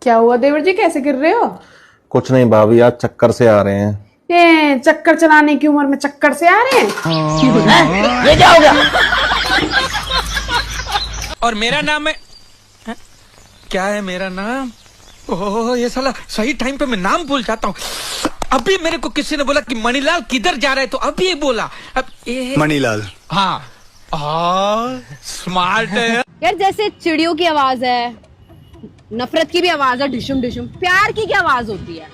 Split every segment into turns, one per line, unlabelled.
क्या हुआ देवर जी, कैसे गिर रहे हो?
कुछ नहीं भाभी, आज चक्कर से आ रहे हैं।
ये चक्कर चलाने की उम्र में चक्कर से आ रहे हैं?
ये क्या हो गया?
और मेरा नाम है क्या है मेरा नाम? ओह ये साला सही टाइम पे मैं नाम भूल जाता हूँ। अभी मेरे को किसी ने बोला कि मणिलाल किधर जा रहा है, तो अभी ये बोला। अब ये
मणिलाल।
हाँ स्मार्ट है
यार। जैसे चिड़ियों की आवाज है, नफरत की भी आवाज है, ढिशुम ढिशुम। प्यार की क्या आवाज होती है?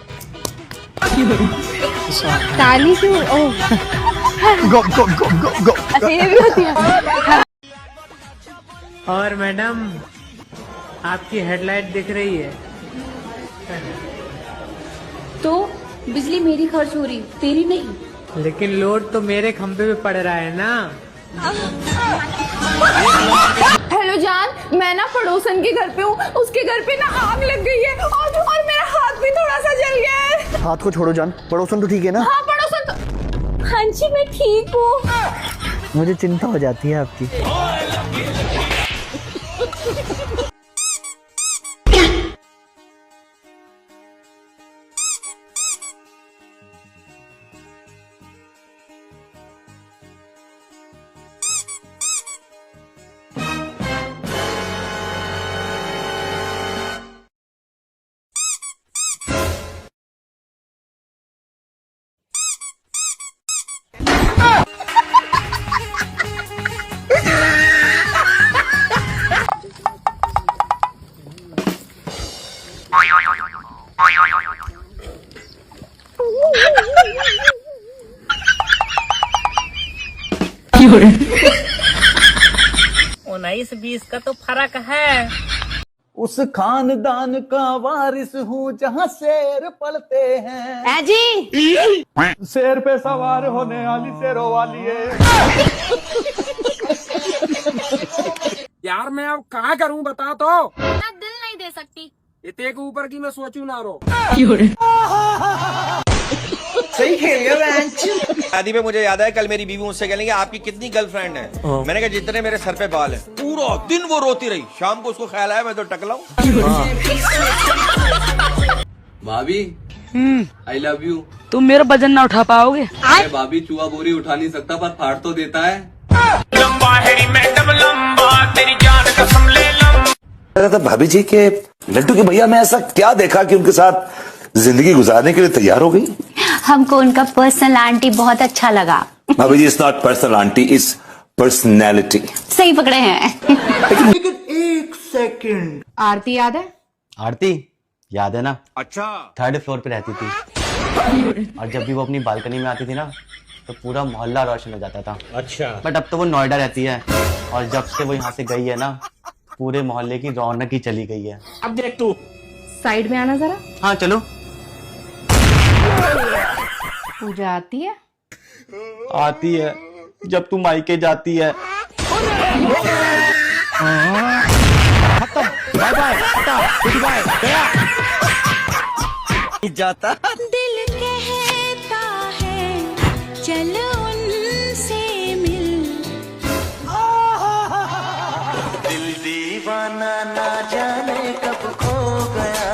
ताली क्यों? ओह
गो गो गो गो गो।
अच्छा ये भी होती है।
और मैडम आपकी हेडलाइट दिख रही है
तो बिजली मेरी खर्च हो रही, तेरी नहीं।
लेकिन लोड तो मेरे खंभे पे पड़ रहा है ना।
हेलो जान, मैं ना पड़ोसन के घर पे हूँ, उसके घर पे ना आग लग गई है और मेरा हाथ भी थोड़ा सा जल गया है।
हाथ को छोड़ो जान, पड़ोसन तो ठीक है ना?
हाँ पड़ोसन तो, हाँ जी मैं ठीक हूँ।
मुझे चिंता हो जाती है आपकी।
उन्नीस 20 का तो फर्क है।
उस खानदान का वारिस हूँ जहाँ शेर पलते हैं।
है जी
शेर पे सवार होने वाली शेरों वाली है।
यार मैं अब कहाँ करूँ बता तो।
मैं दिल नहीं दे सकती।
इतने के ऊपर की मैं सोचूं ना रो।
सही खेल गया।
शादी पे मुझे याद है कल मेरी बीवी मुझसे कहेंगे आपकी कितनी गर्लफ्रेंड है? मैंने कहा जितने मेरे सर पे बाल है। पूरा दिन वो रोती रही, शाम को उसको ख्याल आया मैं तो टकलाऊं।
भाभी आई लव यू।
तुम मेरा वजन ना उठा पाओगे।
अरे भाभी चूहा बोरी उठा नहीं सकता पर फाड़ तो देता है।
लंबा है मैडम लंबा, तेरी जान कसम ले लंबा।
था भाभी जी के लड्डू के भैया में ऐसा क्या देखा कि उनके साथ जिंदगी गुजारने के लिए तैयार हो गई?
हमको उनका पर्सनल आंटी बहुत अच्छा लगा।
भाभी जी is not personal aunty, is personality.
सही पकड़े हैं।
लेकिन एक सेकंड,
आरती याद है?
आरती याद है ना?
अच्छा
3rd फ्लोर पे रहती थी और जब भी वो अपनी बालकनी में आती थी ना तो पूरा मोहल्ला रोशन हो जाता था।
अच्छा
बट अब तो वो नोएडा रहती है और जब से वो यहाँ से गई है ना पूरे मोहल्ले की रौनक ही चली गई है।
अब देख तू
साइड में आना जरा।
हाँ चलो।
पूजा आती है?
आती है जब तू मायके जाती है।
बाय बाय गुड बाय गया जाता।
दिल कहता है चल उनसे मिल।
दिल दीवाना ना जाने कब खो गया।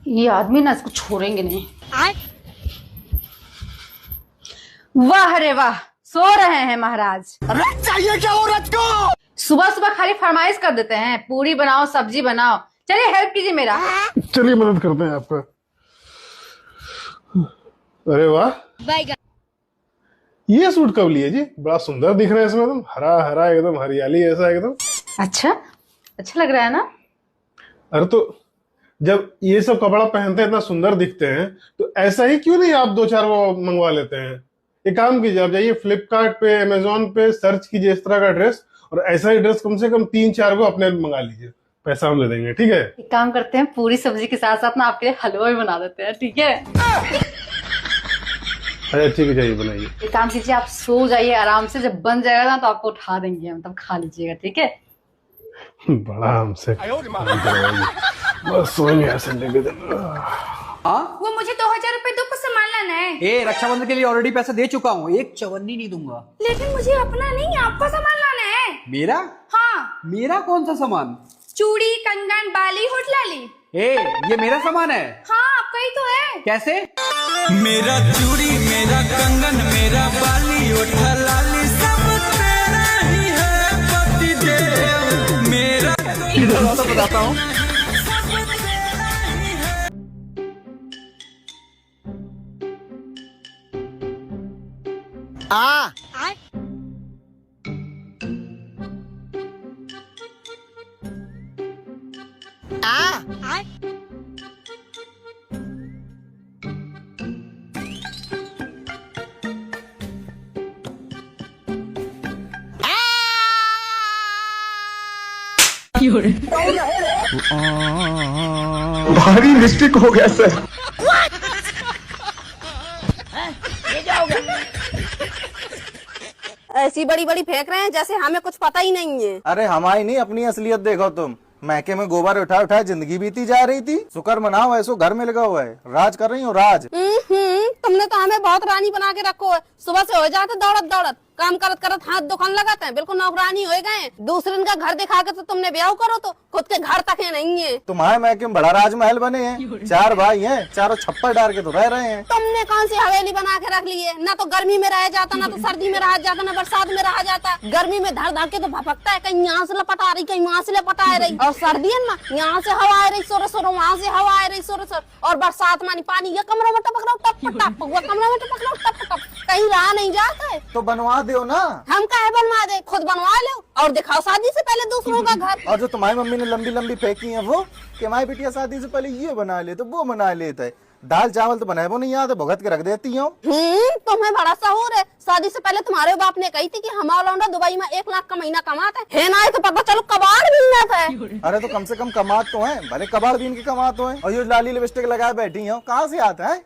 ये आदमी ना इसको छोड़ेंगे नहीं। वाह रे वाह, सो रहे हैं महाराज।
चाहिए क्या औरत को?
सुबह सुबह खाली फरमाइश कर देते हैं, पूरी बनाओ सब्जी बनाओ। चलिए हेल्प कीजिए मेरा।
चलिए मदद करते हैं आपका। अरे वाह, ये सूट कब लिए जी? बड़ा सुंदर दिख रहा है इसमें, एकदम हरा हरा, एकदम हरियाली ऐसा एकदम।
अच्छा लग रहा है ना?
अरे तो जब ये सब कपड़ा पहनते हैं इतना सुंदर दिखते हैं तो ऐसा ही क्यों नहीं आप 2-4 वो मंगवा लेते हैं? एक काम कीजिए, आप जाइए फ्लिपकार्ट पे, अमेजोन पे सर्च कीजिए इस तरह का ड्रेस और ऐसा ही ड्रेस कम से कम 3-4 को अपने मंगा लीजिए, पैसा हम दे देंगे, ठीक है?
एक काम करते हैं, पूरी सब्जी के साथ साथ ना आपके लिए हलवा भी बना देते हैं, ठीक है?
अच्छा ठीक है, जाइए बनाइए।
एक काम कीजिए, आप सो जाइए आराम से, जब बन जाएगा ना तो आपको उठा देंगे हम, तब खा लीजिएगा, ठीक है?
बड़ा हमसे बस सोएंगे संडे के दिन।
वो मुझे 2000 रुपए दो, कुछ सामान लाना है।
ए, रक्षाबंधन के लिए ऑलरेडी पैसे दे चुका हूँ, एक चवन्नी नहीं दूंगा।
लेकिन मुझे अपना नहीं, आपका सामान लाना है।
मेरा?
हाँ।
मेरा कौन सा सामान?
चूड़ी, कंगन, बाली, होठलाली।
ए, ये मेरा सामान है।
हाँ, आपका ही तो है।
कैसे?
मेरा चूड़ी, मेरा कंगन, मेरा बाली, होठलाली सब तेरा ही है पतिदेव मेरा।
तो बताता हूँ।
भारी मिस्टेक हो गया सर।
ऐसी बड़ी बड़ी फेंक रहे हैं जैसे हमें कुछ पता ही नहीं है।
अरे हमारी नहीं, अपनी असलियत देखो तुम। मैके में गोबर उठा उठा जिंदगी बीती जा रही थी, शुक्र मनाओ ऐसो घर में लगा हुआ है, राज कर रही हो राज।
तुमने तो हमें बहुत रानी बना के रखो है। सुबह से हो जाते दौड़त दौड़त, काम करत करत हाथ दुकान लगाते हैं, बिल्कुल नौकरानी हो गए। दूसरे का घर दिखा के तो तुमने ब्याह करो, तो खुद के घर तक है नहीं है।
तुम्हारे मैके में बड़ा राजमहल बने हैं, 4 भाई हैं, चारों छप्पर डाल के तो रह रहे हैं।
तुमने कौन सी हवेली बना के रख ली है? ना तो गर्मी में रह जाता, ना तो सर्दी में रहा जाता, ना बरसात में रहा जाता। गर्मी में धर धर के तो भपकता है, कहीं यहाँ से लपट आ रही, कहीं वहाँ से लपट आ रही। और सर्दी है ना, यहाँ से हवा आ रही सोरो सोरो, वहाँ से हवा आ रही सोरो सोरो। और बरसात मानी पानी ये कमरों में टपक रहा, टप टप, वो कमरों में टपक रहा, टप टप, कहीं रहा नहीं जाता है।
तो बनवा दो ना।
हम काहे बनवा दे, खुद बनवा लो और दिखाओ शादी से पहले दूसरों का घर।
और जो तुम्हारी मम्मी ने लंबी लंबी फेंकी है वो, कि हमारी बिटिया शादी से पहले ये बना ले तो वो बना लेता है। दाल चावल तो बनाए वो नहीं आता, भुगत के रख देती हूँ।
तुम्हें बड़ा सहूर है। शादी से पहले तुम्हारे बाप ने कही थी कि हमारा लौंडा दुबई में 1 लाख का महीना कमाता है ना, तो पता चलो कबाड़ भी ना था।
अरे तो कम से कम कमात तो है, भले कबाड़ भी इनके कमात तो है। और ये लाली लिपस्टिक लगाए बैठी हो, कहाँ से आता है?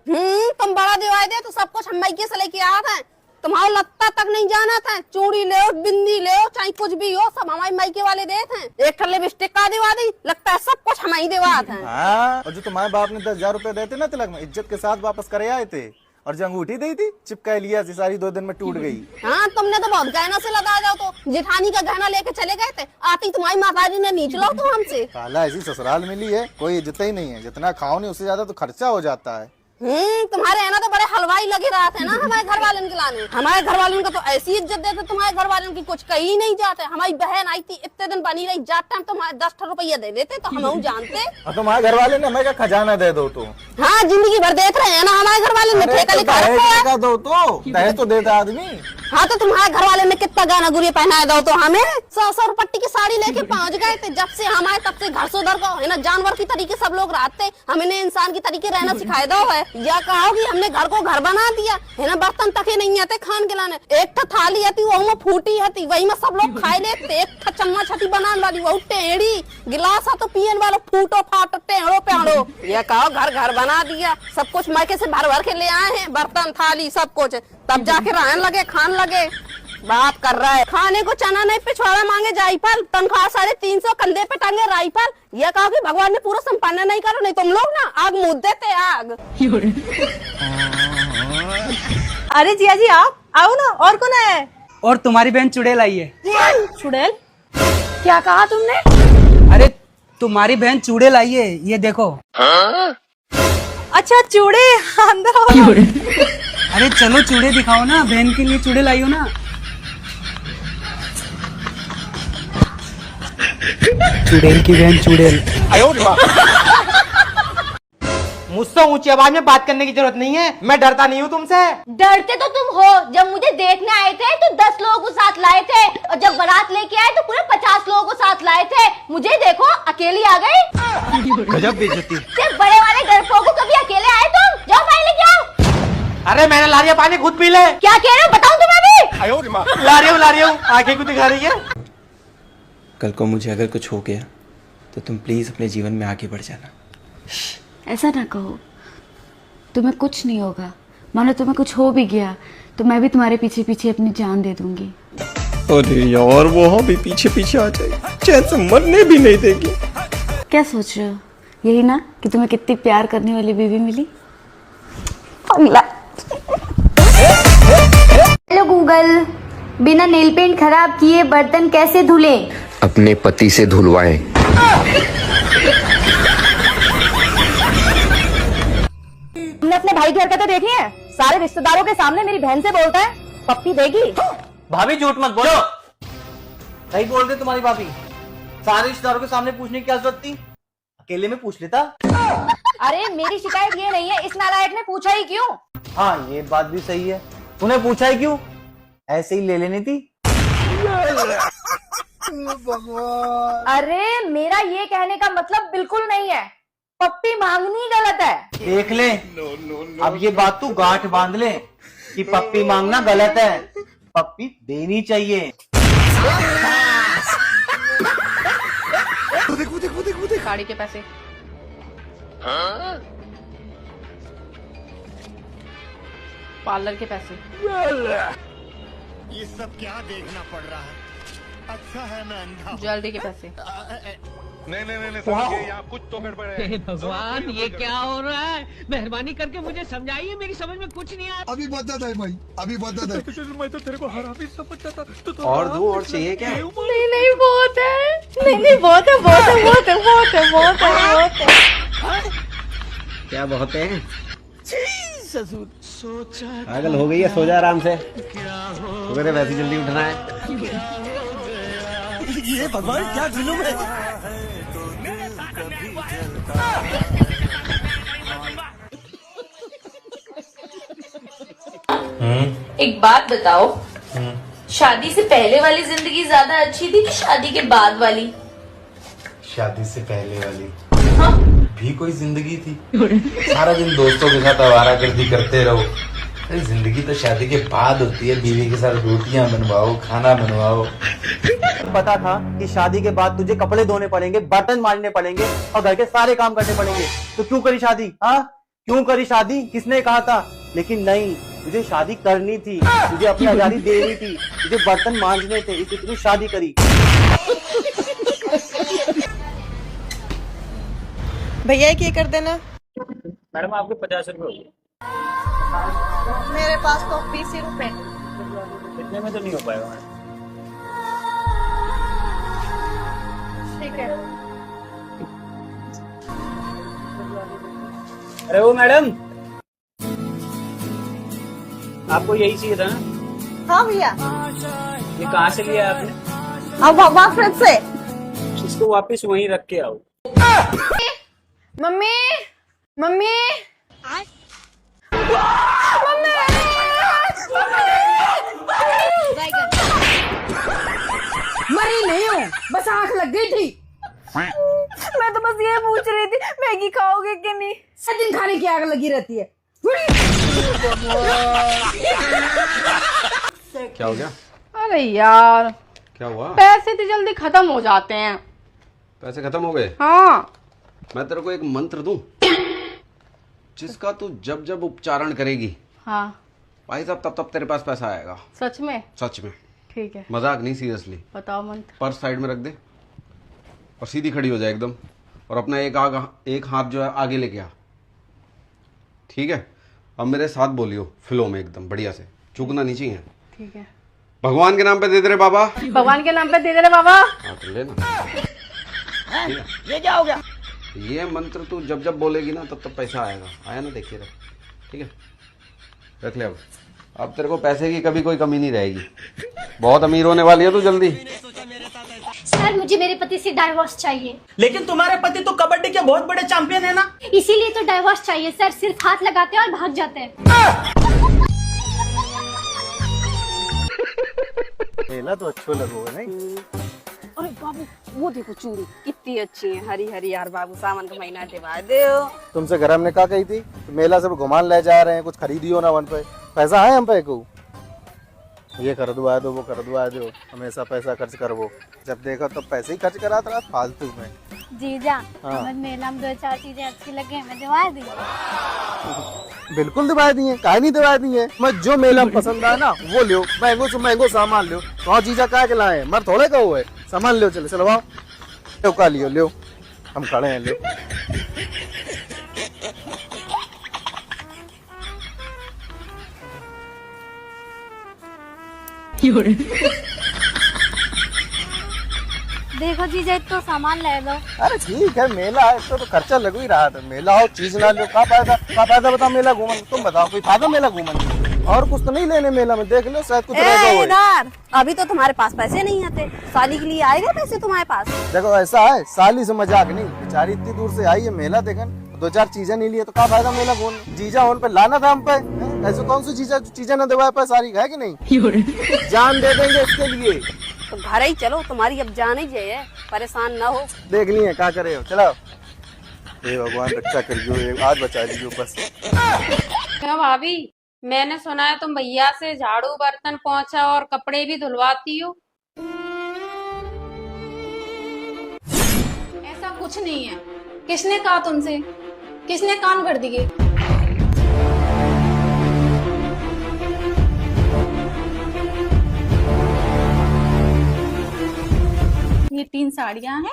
तुम बड़ा दिवाई दे तो सब कुछ हम मायके से लेके आते हैं। तुम्हारा लत्ता तक नहीं जाना था, चूड़ी ले बिंदी ले, चाहे कुछ भी हो, सब हमारे मायके वाले देते हैं। एक ठल्ले लिपस्टिक का दिवा दी, लगता है सब कुछ हम ही दिवाते हैं।
हाँ, और जो तुम्हारे बाप ने 10,000 रुपए देते ना तिलक में, इज्जत के साथ वापस करे आए थे। और जो अंगूठी दी थी चिपका लिया, सारी 2 दिन में टूट गई।
हाँ, तुमने तो बहुत गहना से लदा जाओ, तो जेठानी का गहना लेके चले गए थे, आती तुम्हारी माताजी ने नीच लो तो हमसे।
साला ऐसी ससुराल मिली है, कोई इज्जत ही नहीं है। जितना खाओ नहीं उससे ज्यादा तो खर्चा हो जाता है।
तुम्हारे है ना तो बड़े हलवाई लगे रहा थे ना हमारे घर वाले के लाने। हमारे घर वालों का तो ऐसी इज्जत देते, तुम्हारे घर वालों की कुछ कही नहीं जाते। हमारी बहन आई थी, इतने दिन बनी रही, जात टाइम तुम्हारे 10 रुपया दे देते तो हम जानते।
और तुम्हारे घर वाले ने हमें क्या खजाना दे दो तो?
हाँ, जिंदगी भर देख रहे हैं ना हमारे घर वाले ने ठेका लिखा रखा है।
दो तो दहेज तो देता आदमी।
हाँ, तो तुम्हारे घर वाले ने कितना गाना गुड़िया पहनाया दो तो हमें 100 रुपट्टी की साड़ी लेके पहुंच गए थे। जब से हमारे तब से घर से उधर का है ना, जानवर की तरीके सब लोग रहते, हमें इंसान की तरीके रहना सिखाए दो है। या कहोगी हमने घर को घर बना दिया है ना, बर्तन तक नहीं आते खान के लाने। एक थाली आती वही में फूटी हती, वही में सब लोग खाए लेते। एक चम्मच हती बनाने वाली, वो टेढ़ी गिलास तो पियन वाला फूटो फाटो टेढ़ो पेड़ो। ये कहो घर घर बना दिया, सब कुछ मैके से भर भर के ले आए हैं, बर्तन थाली सब कुछ, तब जाके रहने लगे, खान लगे। बात कर रहा है खाने को चना नहीं, पिछवाड़ा मांगे जायफल, तनख्वाह 350, कंधे पे टांगे राइफल। ये कहो कि भगवान ने पूरा संपन्न नहीं करो, नहीं तुम लोग ना आग मुद देते आग।
अरे जिया जी आप आओ ना, और कौन है?
और तुम्हारी बहन चुड़ैल आई है।
चुड़ैल? क्या कहा तुमने?
अरे तुम्हारी बहन चुड़ैल आई है, ये देखो।
अच्छा चूड़े, अंदर आओ।
अरे चलो चूड़े दिखाओ ना, बहन के लिए चूड़े लाई हो ना। चुड़ैल की बहन चुड़ैल।
मुझसे ऊंची आवाज में बात करने की जरूरत नहीं है, मैं डरता नहीं हूँ तुमसे।
डरते तो तुम हो। जब मुझे देखने आए थे तो 10 लोगों को साथ लाए थे, और जब बारात लेके आए तो पूरे 50 लोगों को साथ लाए थे। मुझे देखो अकेली आ गई।
गजब बेइज्जती।
सिर्फ बड़े वाले गड़पों को कभी अकेले आए तुम? जाओ पानी लेके आओ।
अरे मैंने ला दिया पानी, खुद पी ले।
क्या कह रहे हो बताऊं तुम्हें भी?
ला रही हूँ, आंखें क्यों दिखा रही है?
कल को मुझे अगर कुछ हो गया तो तुम प्लीज अपने जीवन में आगे बढ़ जाना।
ऐसा ना कहो, तुम्हें कुछ नहीं होगा।
मानो तुम्हें कुछ हो भी गया तो मैं भी तुम्हारे पीछे पीछे अपनी जान दे दूंगी।
अरे यार वो हाँ भी पीछे पीछे आ जाए, चैन से मरने भी नहीं देगी।
क्या सोच रहे हो? यही ना कि तुम्हें कितनी प्यार करने वाली बीवी मिली।
हेलो गूगल, बिना नेल पेंट खराब किए बर्तन कैसे धुलें?
अपने पति से धुलवाएं।
तुमने अपने भाई की हरकतें देखी हैं? सारे रिश्तेदारों के सामने मेरी बहन से बोलता है पप्पी देगी।
भाभी झूठ मत बोलो, सही बोल रहे तुम्हारी भाभी। सारे रिश्तेदारों के सामने पूछने की क्या जरूरत थी, अकेले में पूछ लेता।
अरे मेरी शिकायत ये नहीं है, इस नालायक ने पूछा ही क्यों?
हाँ ये बात भी सही है, तूने पूछा ही क्यों, ऐसे ही ले लेनी थी।
अरे मेरा ये कहने का मतलब बिल्कुल नहीं है, पप्पी मांगनी गलत है।
देख ले अब ये बात तू गांठ बांध ले कि पप्पी मांगना गलत है, पप्पी देनी चाहिए।
गाड़ी के पैसे। पार्लर के पैसे।
ये सब क्या देखना पड़ रहा है? अच्छा है मैं अंधा।
ज्वेलरी के पैसे।
नहीं समझिए, यहाँ कुछ तो गड़बड़ है।
भगवान ये क्या हो रहा है? मेहरबानी करके मुझे समझाइए, मेरी समझ में कुछ नहीं आया।
अभी बदत है भाई, अभी बदत है।
मैं तो तेरे को हरामी समझता था।
और दो और चाहिए क्या?
नहीं बहुत है, नहीं बहुत है, बहुत है, बहुत है, बहुत है, बहुत है, बहुत है।
क्या बहुत है?
ससुर सोचा
पागल हो गई है, सो जा आराम से, सुबह वैसे जल्दी उठना है।
ये भगवान क्या जुलूम है।
एक बात बताओ, शादी से पहले वाली जिंदगी ज्यादा अच्छी थी कि शादी के बाद वाली?
शादी से पहले वाली भी कोई जिंदगी थी? सारा दिन दोस्तों के साथ आवारागर्दी करते रहो। अरे जिंदगी तो शादी के बाद होती है, बीवी के साथ रोटियां बनवाओ, खाना बनवाओ।
पता था कि शादी के बाद तुझे कपड़े धोने पड़ेंगे, बर्तन मांजने पड़ेंगे और घर के सारे काम करने पड़ेंगे, तो क्यों करी शादी? हाँ क्यों करी शादी? किसने कहा था? लेकिन नहीं, तुझे शादी करनी थी, तुझे अपनी आजादी देनी थी, तुझे बर्तन मांजने थे, इसलिए तुझे शादी करी।
भैया एक ये कर देना।
मैडम आपके 50 रुपए।
मेरे पास तो 20 रुपए।
इतने में तो नहीं हो पाएगा मैडम।
ठीक है।
अरे वो मैडम, आपको यही चाहिए था ना?
हाँ भैया।
ये कहाँ से लिया आपने?
अब वापस से।
इसको वापस वहीं रख के आओ।
मम्मी मम्मी
मरी नहीं हूँ, बस आंख लग गई थी।
मैं तो बस ये पूछ रही थी मैगी खाओगे कि नहीं?
हर दिन खाने की आग लगी रहती है।
क्या हो गया?
अरे यार
क्या हुआ?
पैसे तो जल्दी खत्म हो जाते हैं।
पैसे खत्म हो गए?
हाँ।
मैं तेरे को एक मंत्र दूं जिसका तू जब जब उच्चारण करेगी,
हाँ
भाई साहब, तब तब तेरे पास पैसा आएगा।
सच में?
सच में,
ठीक है।
मजाक नहीं, सीरियसली।
बताओ मंत्र।
पर्स साइड में रख दे और सीधी खड़ी हो जाए एकदम, और अपना एक हाथ जो है आगे लेके आ, ठीक है? अब मेरे साथ बोलियो, फ्लो में एकदम बढ़िया से, चूकना नहीं चाहिए।
ठीक है।
भगवान के नाम पे दे दे रे बाबा।
भगवान के नाम पे दे दे रे बाबा।
हाँ तो लेना।
ये क्या हो गया?
ये मंत्र तू जब जब बोलेगी ना तब तब पैसा आएगा। आया ना, देखिए रख, ठीक है? रख ले। अब तेरे को पैसे की कभी कोई कमी नहीं रहेगी, बहुत अमीर होने वाली है तू जल्दी।
सर मुझे मेरे पति से डाइवोर्स चाहिए।
लेकिन तुम्हारे पति तो कबड्डी के बहुत बड़े चैंपियन है ना?
इसीलिए तो डाइवोर्स चाहिए सर, सिर्फ हाथ लगाते हैं और भाग जाते हैं।
मेला तो अच्छा लगोगे नहीं?
अरे बाबू वो देखो चूड़ी कितनी अच्छी है, हरी हरी यार बाबू, सावन का महीना दिवा दो।
तुमसे घर हमने क्या कही थी? तो मेला सब घुमान ले जा रहे हैं, कुछ खरीदियो ना वन पे, पैसा है हम पे को, ये कर दुआ दो, वो कर दुआ दो, हमेशा पैसा खर्च कर, वो जब देखो तब पैसे ही खर्च करा था फालतू में।
जीजा
हाँ।
मेला में 2-4 चीजें अच्छी लगे हमें दिवा दी।
बिल्कुल दिवा दिए, काहे नहीं दिवा दिए। मैं जो मेला में पसंद आया ना वो लियो, महंगो से महंगो सामान लियो। तो जीजा काहे के लाए, मर थोड़े का हुए सामान लियो। चले चलवाओ, लियो का लियो, लियो हम खड़े हैं, लियो।
देखो जीजा तो सामान ले लो।
अरे ठीक है, मेला है तो खर्चा लग ही रहा था। मेला हो चीज ना लो, का फायदा बताओ मेला घूमन। तुम बताओ कोई फायदा मेला घूमन? और कुछ तो नहीं लेने मेला में, देख लो शायद कुछ रह
इधर अभी तो तुम्हारे पास पैसे नहीं आते, साली के लिए आएगा पैसे तुम्हारे पास?
देखो ऐसा है, साली से मजाक नहीं, बेचारी इतनी दूर से आई है मेला देखन, 2-4 चीजें नहीं लिए तो क्या फायदा मेला घूम। जीजा उन पे लाना था हम पे, ऐसे कौन सी चीजें न दिवाए पे सारी है कि नहीं? जान दे देंगे इसके लिए।
तो घर ही चलो, तुम्हारी अब जान ही जाए, परेशान न हो।
देख लिए क्या करे हो, चलो। हे भगवान रक्षा करियो, आज बचा लीजिए बस।
क्यों भाभी, मैंने सुना है तुम भैया से झाड़ू बर्तन पोंछा और कपड़े भी धुलवाती हो। ऐसा कुछ नहीं है। किसने कहा तुमसे? किसने कान भर दिए? ये 3 साड़ियां हैं,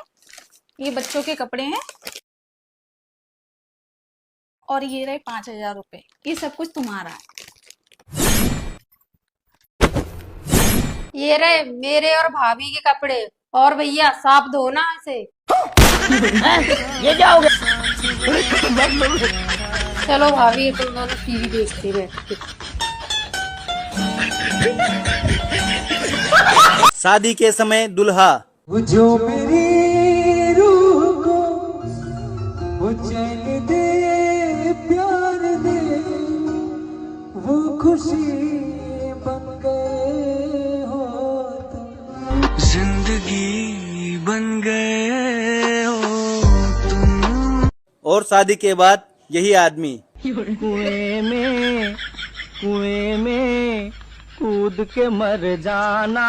ये बच्चों के कपड़े हैं, और ये रहे 5,000 रुपए। ये सब कुछ तुम्हारा है। ये रहे मेरे और भाभी के कपड़े। और भैया साफ धो ना इसे। ये जाओगे? चलो भाभी, तुम दोनों टीवी देखते बैठ।
शादी के समय दुल्हा
जो मेरी रूह को वो चैन दे, प्यार दे, वो खुशी बन गए हो तुम, जिंदगी बन गए हो तुम।
और शादी के बाद यही आदमी
कुएं में कूद के मर जाना,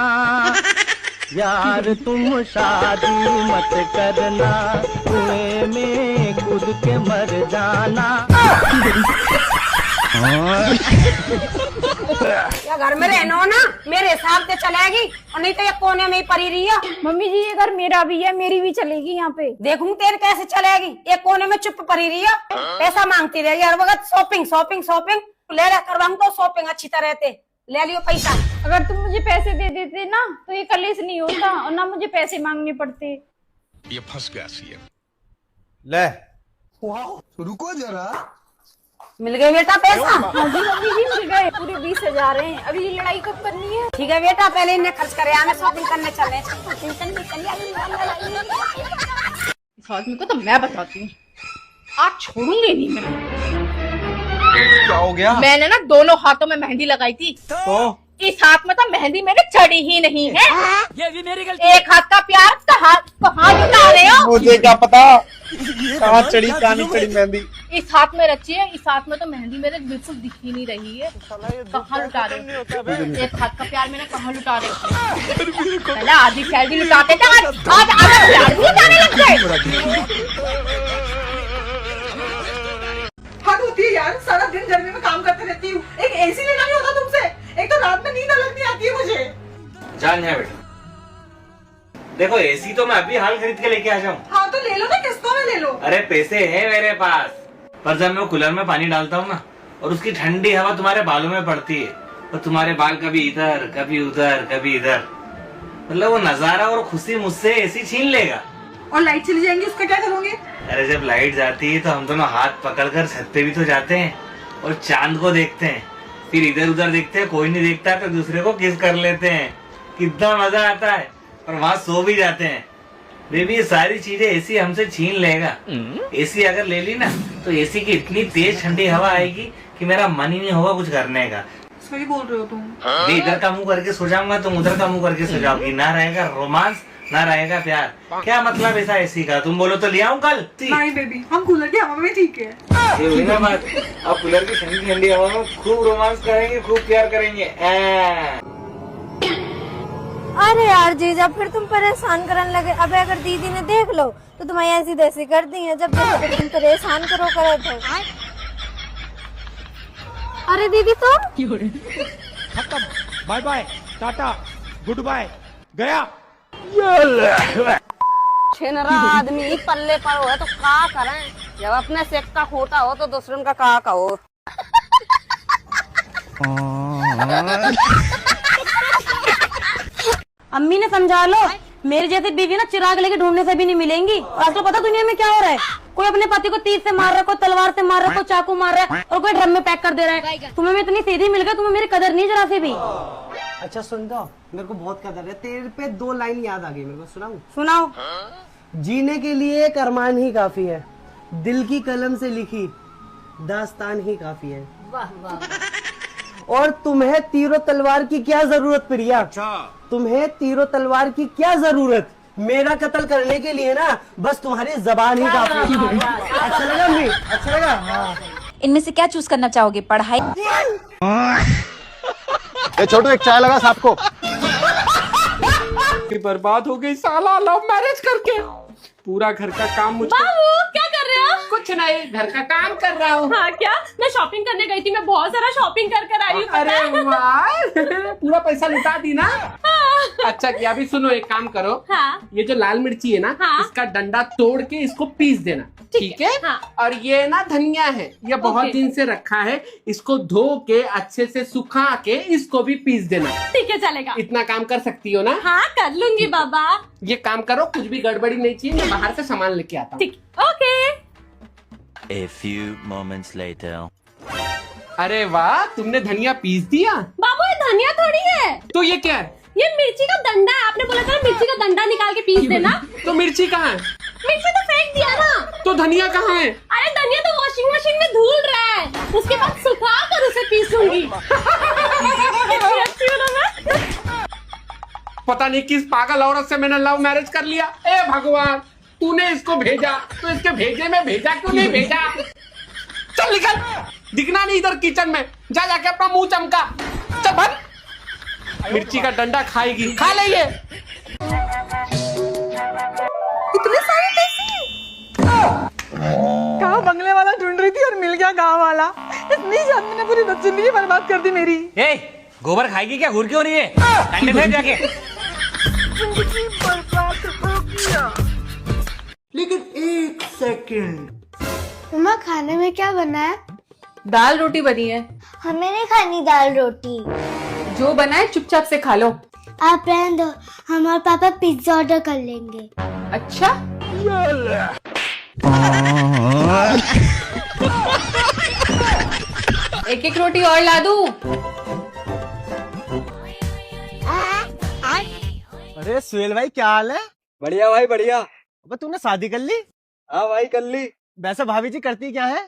यार तुम शादी मत करना, कुएं में कूद के मर जाना।
या घर में रहना ना मेरे हिसाब से चलेगी, और नहीं तो ये कोने में ही पड़ी रही है।
मम्मी जी ये घर मेरा भी है, मेरी भी चलेगी यहाँ पे।
देखूं तेरे कैसे चलेगी, एक कोने में चुप पड़ी रही है, पैसा मांगती रहेगी हर वक्त। शॉपिंग शॉपिंग शॉपिंग ले रहा करवा, हमको शॉपिंग अच्छी तरह से ले लियो पैसा।
अगर तुम मुझे पैसे दे देते ना तो ये कलेश नहीं होता, और ना मुझे पैसे मांगने पड़ते।
ये फंस गया सीएम।
ले
रुको जरा,
मिल गए बेटा पैसा?
हाँ जी मम्मी जी मिल गए, पूरे 20,000 हैं। अभी ये लड़ाई कब करनी है?
ठीक है बेटा, पहले इन्हें खर्च करे, हमें शॉपिंग करने चले।
आदमी को तो मैं बताती हूँ, आज छोड़ूंगी नहीं मैं।
क्या हो गया?
मैंने ना दोनों हाथों में मेहंदी लगाई थी,
तो
इस हाथ में तो मेहंदी मेरे चढ़ी ही नहीं है।
ये भी मेरी गलती।
एक हाथ का प्यार कहाँ लुटा रहे हो?
मुझे क्या पता कहाँ चढ़ी कहाँ नहीं चढ़ी मेहंदी।
इस हाथ में रची है, इस हाथ में तो मेहंदी मेरे बिल्कुल दिख ही नहीं रही है। कहाँ लुटा रहे हो? एक हाथ का प्यार मैंने कहाँ लुटा रहे हो? पहले आधी सैलरी लुटाते थे, आज आधा प्यार भी लुटाने लग गए।
हद होती है यार, सारा दिन गर्मी में काम करते रहती हूँ, एक एसी लेना नहीं होता तुमसे? एक तो रात में नींद अलग नहीं आती है मुझे।
जान है बेटा, देखो एसी तो मैं अभी हाल खरीद के लेके आ जाऊँ।
हाँ तो ले लो ना, किस्तों में ले लो।
अरे पैसे है मेरे पास, पर जब मैं कूलर में पानी डालता हूँ ना, और उसकी ठंडी हवा तुम्हारे बालों में पड़ती है, और तुम्हारे बाल कभी इधर कभी उधर कभी इधर, मतलब वो नजारा और खुशी मुझसे एसी छीन लेगा।
और लाइट चली जाएंगी, उसका क्या करोगे?
अरे जब लाइट जाती है तो हम दोनों हाथ पकड़कर छत पे भी तो जाते हैं और चांद को देखते हैं, फिर इधर उधर देखते हैं, कोई नहीं देखता तो दूसरे को किस कर लेते हैं, कितना मजा आता है, और वहाँ सो भी जाते हैं। बेबी ये सारी चीजें एसी हमसे छीन लेगा। एसी अगर ले ली ना तो एसी की इतनी तेज ठंडी हवा आएगी कि मेरा मन ही नहीं होगा कुछ करने का।
सही बोल रहे हो तुम।
मैं इधर का मुंह करके सो जाऊंगा, तुम उधर का मुंह करके सो जाओगी, ना रहेगा रोमांस ना रहेगा प्यार। क्या मतलब ऐसा एसी का? तुम बोलो तो ले आऊं कल?
नहीं बेबी, हम कूलर की हवा में ठीक है।
ये हुई ना बात, अब कूलर की ठंडी ठंडी हवा में खूब रोमांस करेंगे, खूब प्यार करेंगे।
अरे यार जीजा, फिर तुम परेशान करने लगे। अब अगर दीदी ने देख लो तो तुम्हें ऐसी तैसी कर दी है, जब देखो तुम परेशान करो करे थे। अरे दीदी तुम
खत्म, bye bye, tata, good bye, गया।
छिनरा आदमी पल्ले पर हो तो का करें, जब अपने सेक का खोटा हो तो दूसरे का कहो।
अम्मी ने समझा लो, मेरे जैसी बीवी ना चिराग लेके ढूंढने से भी नहीं मिलेंगी। और आजकल पता दुनिया में क्या हो रहा है, कोई अपने पति को तीर से मार रहा है, कोई तलवार से मार रहा है, कोई चाकू मार रहा है और कोई ड्रम में पैक कर दे रहा है। तुम्हें मैं इतनी सीधी मिल गई, तुम्हें मेरी कदर नहीं जरा सी भी।
अच्छा सुन दो, मेरे को बहुत कदर है तेरे पे। 2 लाइन याद आ गई मेरे को, सुनाऊं?
सुनाओ।
जीने के लिए एक अरमान ही काफी है, दिल की कलम से लिखी दास्तान ही काफी है।
वाह वाह।
और तुम्हें तीरों तलवार की क्या जरूरत प्रिया? तुम्हें तीरों तलवार की क्या जरूरत? मेरा कत्ल करने के लिए ना बस तुम्हारी जबान ही काफी है। अच्छा लगा अम्मी? अच्छा लगा? हाँ।
इनमें से क्या चूज करना चाहोगे, पढ़ाई?
छोटू एक चाय लगा साहब को।
बर्बाद हो गई साला लव मैरिज करके। पूरा घर का काम मुझे।
बाबू क्या कर रहे हो?
कुछ नहीं, घर का काम कर रहा हूँ।
हाँ क्या? मैं शॉपिंग करने गई थी, मैं बहुत सारा शॉपिंग कर कर आई हूँ।
अरे वाह, पूरा पैसा लुटा दी ना। अच्छा किया। अभी सुनो, एक काम करो।
हाँ।
ये जो लाल मिर्ची है ना, हाँ। इसका डंडा तोड़ के इसको पीस देना, ठीक है? हाँ। और ये ना धनिया है, ये बहुत दिन से रखा है, इसको धो के अच्छे से सुखा के इसको भी पीस देना।
ठीक है, चलेगा।
इतना काम कर सकती हो ना?
हाँ कर लूंगी बाबा।
ये काम करो, कुछ भी गड़बड़ी नहीं चाहिए, मैं बाहर से सामान लेके आता हूँ।
ठीक, okay.
A few moments later.
अरे वाह, तुमने धनिया पीस दिया?
बाबू ये धनिया थोड़ी है।
तो ये क्या है?
ये मिर्ची का दंडा है। आपने बोला था ना मिर्ची का दंडा निकाल के पीस देना।
तो मिर्ची कहाँ है?
मिर्ची तो फेंक दिया ना।
तो धनिया कहाँ है?
अरे धनिया तो वॉशिंग मशीन में धुल रहा है, उसके बाद सुखा कर उसे पीसूंगी।
पता नहीं किस पागल औरत से मैंने लव मैरिज कर लिया। ए भगवान, तूने इसको भेजा तो इसके भेजे में भेजा क्यों नहीं भेजा? चल निकल, दिखना नहीं इधर किचन में, जा जाके अपना मुंह चमका। चल भाग। मिर्ची का डंडा खाएगी, खा ले ये।
इतने सारे पैसे कहाँ बंगले वाला ढूंढ रही थी और मिल गया गांव वाला। इतनी शादी ने पूरी जिंदगी बर्बाद कर दी मेरी।
ए, गोबर खाएगी क्या? घूर क्यों रही है? टांगे फेंक जाके।
जिंदगी बर्बाद हो गया।
लेकिन 1 सेकंड,
मम्मा खाने में क्या बना है?
दाल रोटी बनी है।
हमें नहीं खानी दाल रोटी।
जो बना है चुपचाप से खा लो।
आप रहने दो, हम और पापा पिज्जा ऑर्डर कर लेंगे।
अच्छा। एक एक रोटी और ला दूं?
अरे सुहेल भाई क्या हाल है?
बढ़िया भाई बढ़िया।
अब तूने शादी कर ली?
हाँ भाई कर ली।
वैसे भाभी जी करती क्या है?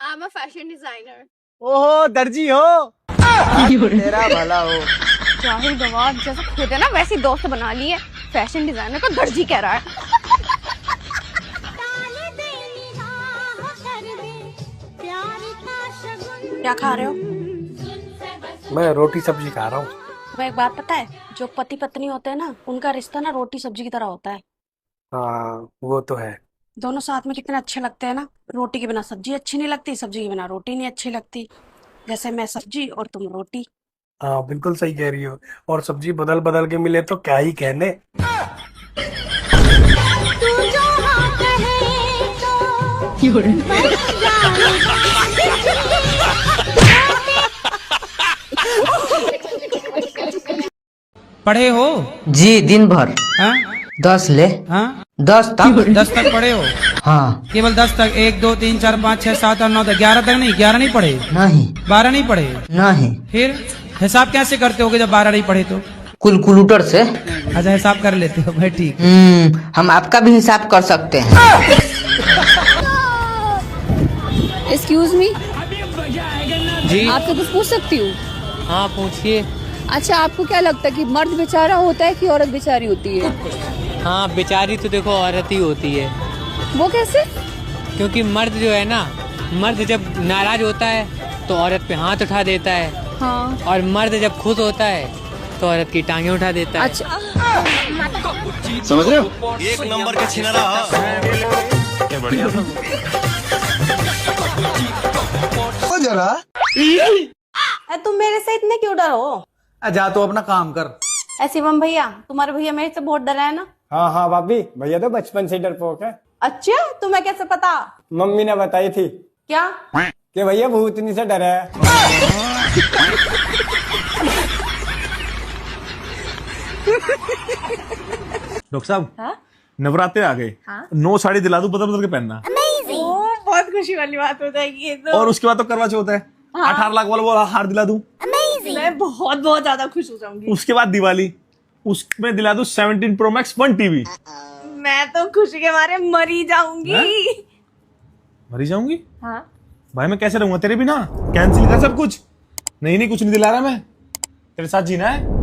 I am a fashion designer.
ओहो दर्जी हो। तेरा भला हो।
जाहिल गवार जैसा खुद है ना वैसी दोस्त बना ली है, फैशन डिजाइनर को दर्जी कह रहा है।
क्या खा रहे हो?
मैं रोटी सब्जी खा रहा हूँ।
मैं एक बात पता है, जो पति पत्नी होते हैं ना, उनका रिश्ता ना रोटी सब्जी की तरह होता है।
हाँ वो तो है।
दोनों साथ में कितने अच्छे लगते हैं ना। रोटी के बिना सब्जी अच्छी नहीं लगती, सब्जी के बिना रोटी नहीं अच्छी लगती। जैसे मैं सब्जी और तुम रोटी।
हाँ बिल्कुल सही कह रही हो। और सब्जी बदल बदल के मिले तो क्या ही कहने।
पढ़े हो?
जी दिन भर।
हाँ?
10 ले।
हाँ?
10 तक।
10 तक पढ़े हो?
हाँ
केवल 10 तक? 1 2 3 4 5 6 7 8 9 10 11 तक नहीं? 11 नहीं पढ़े?
नहीं।
12 नहीं पढ़े?
नहीं।
फिर हिसाब कैसे करते होगे जब 12 नहीं पढ़े तो?
कैलकुलेटर से।
अच्छा हिसाब कर लेते हो भाई, ठीक।
हम आपका भी हिसाब कर सकते हैं।
एक्सक्यूज मी
जी
आपसे कुछ पूछ सकती हूँ?
हाँ पूछिए।
अच्छा आपको क्या लगता है कि मर्द बेचारा होता है कि औरत बेचारी होती है?
हाँ बेचारी तो देखो औरत ही होती है।
वो कैसे?
क्योंकि मर्द जो है ना, मर्द जब नाराज होता है तो औरत पे हाथ उठा देता है।
हाँ।
और मर्द जब खुश होता है तो औरत की टांगे उठा देता है।
अच्छा
समझ रहे हो?
एक नंबर का छिनारा। क्या बढ़िया था।
जरा
तुम मेरे से इतने क्यों डरो?
जा तो अपना काम कर।
शिवम भैया, तुम्हारे भैया मेरे से बहुत डरा है ना?
हाँ हाँ भाभी, भैया तो बचपन से डरपोक है।
अच्छा, तुम्हें कैसे पता?
मम्मी ने बताई थी।
क्या?
कि भैया भूतनी से डरा है।
डॉक्टर साहब,
हाँ?
नवरात्रे आ गए।
हाँ?
9 साड़ी दिला दूं बदल बदल के पहनना।
बहुत खुशी वाली बात हो जाएगी ये तो।
और उसके बाद तो करवा चौथ है।
हाँ?
18 लाख वाला वो हार दिला दूं।
मैं बहुत बहुत ज्यादा खुश हो जाऊंगी।
उसके बाद दिवाली, उसमें दिला दूं 17 Pro Max 1 TV।
मैं तो खुशी के मारे मरी जाऊंगी।
मरी जाऊंगी?
हाँ?
भाई मैं कैसे रहूंगा तेरे बिना? कैंसिल कर सब कुछ। नहीं कुछ नहीं दिला रहा मैं। तेरे साथ जीना है।